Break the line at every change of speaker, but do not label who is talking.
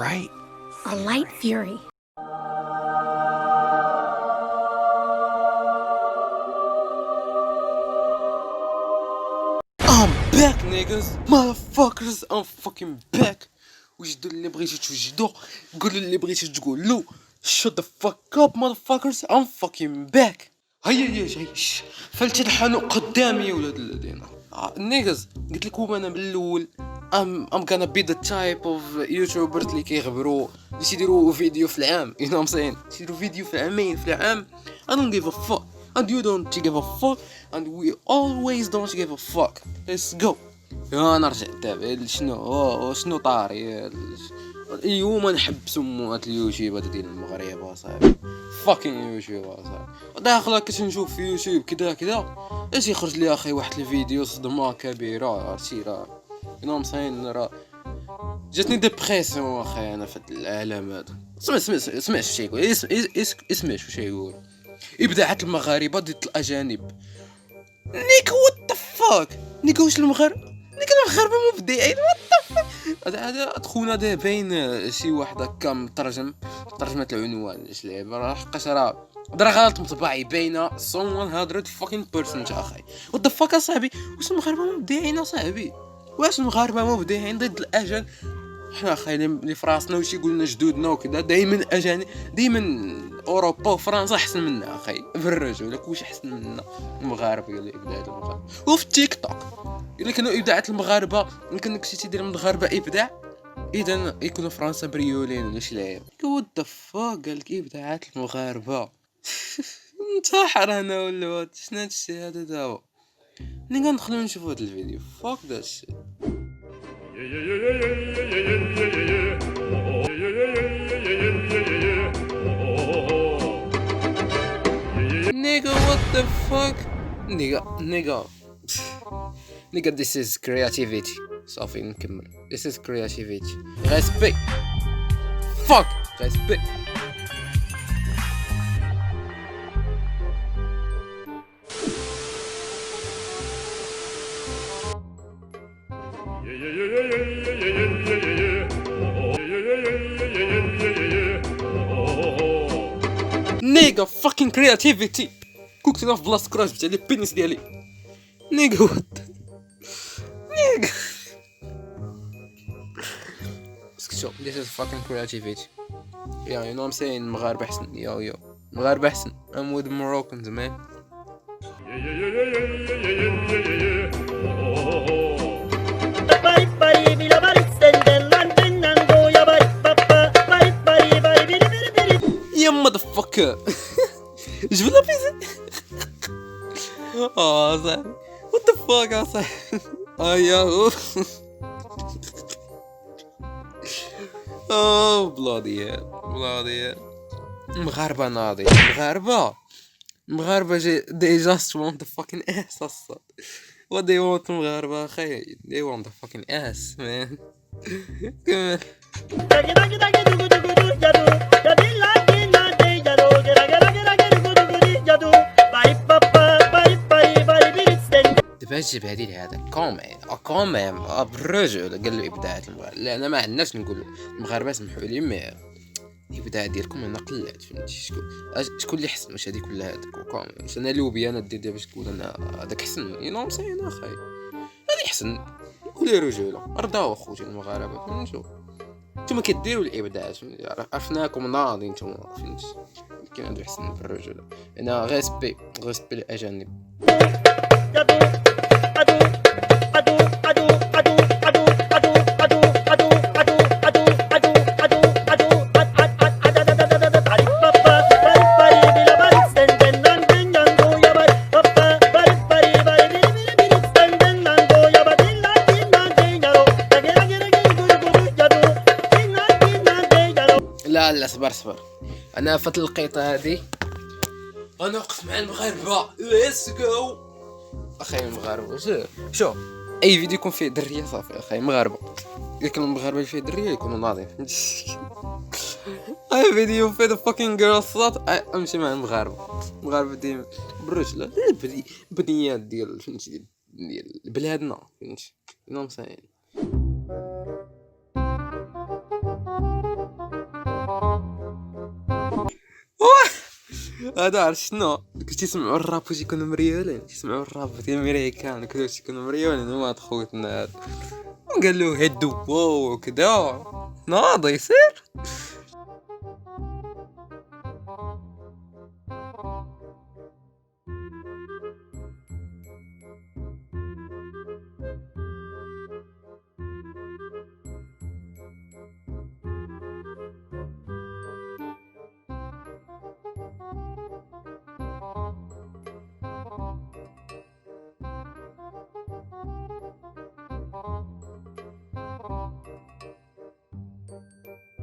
right?
A light fury.
I'm back niggas motherfuckers. I'm fucking back. وجدوا اللي بغيتو توجدوا، قولوا اللي بغيتو تقولوا. shut the fuck up motherfuckers. I'm fucking back. هيا جاي فلت الحانوت قدامي يا ولاد الذين. niggas قلت لكم انا من الاول I'm gonna be the type of YouTubers اللي كيغبروا اللي يديروا فيديو في العام. you know what I'm saying؟ يديروا فيديو في العامين في العام. I don't give a fuck and you don't give a fuck and we always don't give a fuck. let's go. انا رجعت دابا شنو طاري اليوم نحبسوا موات اليوتيوب هذا ديال المغرب صاحبي. فاكين يوتيوب صاحبي داخله كتنشوف في يوتيوب كذا اش يخرج لي اخي واحد الفيديو صدمه كبيره. عرفتي راه انا مصاين راه جاتني ديبرسيون اخي انا في العالم هذا. اسمع شنو يقول. اسمع شنو يقول. ابداعات المغاربه ضد الاجانب. نيك وات ذا فاك نيك واش المغاربه مبدعين هذا خونا دا باين شي واحد هكا مترجم ترجمه العنوان اش لعبه راه حقاش راه غلط مطبعي باينه 100% اخي. وات ذا فاك اصاحبي. واش المغاربه مبدعين اصاحبي؟ واش المغاربه مبدعين ضد الاجانب؟ حنا اخي اللي في راسنا واش يقول لنا جدودنا وكذا دائما اجانب دائما اوروبا وفرنسا احسن منا اخي. بالرجل واش احسن منا المغاربه اللي ابداعات المغاربه. وفي التيك توك الا كانوا ابداعات المغاربه يمكن داك الشيء تيدير المغاربه ابداع اذا يكونوا فرنسا بريولين ولا شي لعيب. وات ذا فاك قال لك ابداعات المغاربه. انتحر انا ولا وات شنو هادشي هذا دابا. نيجا ندخلوا نشوفوا هذا الفيديو. فاك داش nigga what the fuck nigga this is creativity. صافي نكمل. this is creativity. respect fuck respect. nigga fucking creativity. كوكتنا في بلاصه كراش بتاع لي بينيس ديالي. nigga what nigga اسكتو this is fucking creativity. yeah you know what I'm saying. مغاربة احسن. yo مغاربة احسن. I'm with Moroccans man. يا motherfucker. جبت لا بيزا. صاحبي what the fuck صاحبي. يا bloody hell. مغاربة ناضي. مغاربة they just want the fucking ass اصلا. what they want مغاربة اخي they want the fucking ass man. دابا جيب هادي لهذا كوميم بالرجل قال له ابداعات المغاربه. لا انا ما عندناش نقول المغاربه سمحوا لي ما الابداع ديالكم انا قلات فهمتي. شكون اللي حسن واش هذيك ولا هذاك وكوميم واش انا لوبي انا دير باش تقول انا هذاك حسن ينوم ساين اخي هذه حسن. قولي رجوله رضاو اخوتي المغاربه فهمتوا نتوما كديروا الابداعات عرفناكم ناضي نتوما فهمتي. كاين هذا حسن بالرجوله. انا غيسبي الاجانب. لا صبر انا فات القيطه هذه انا وقف مع المغاربه. ليتس جو اخي المغاربه. شو اي فيديو يكون فيه دريه صافي اخي مغاربه. اذا كانوا المغاربه اللي فيه دريه يكونوا ناضين. اي فيديو فيه ذا فاكين جيرل صوت امشي مع المغاربه ديما بالرجل. البنيات ديال فهمتي ديال بلادنا فهمتي. نو مساين هذا عرفت شنو كنت تسمعوا الراب واش يكونوا مريولين، تسمعوا الراب ديال الامريكان كلهم يكونوا مريولين هما خوتنا هذا. وقال له هدو واو كذا ناضي يصير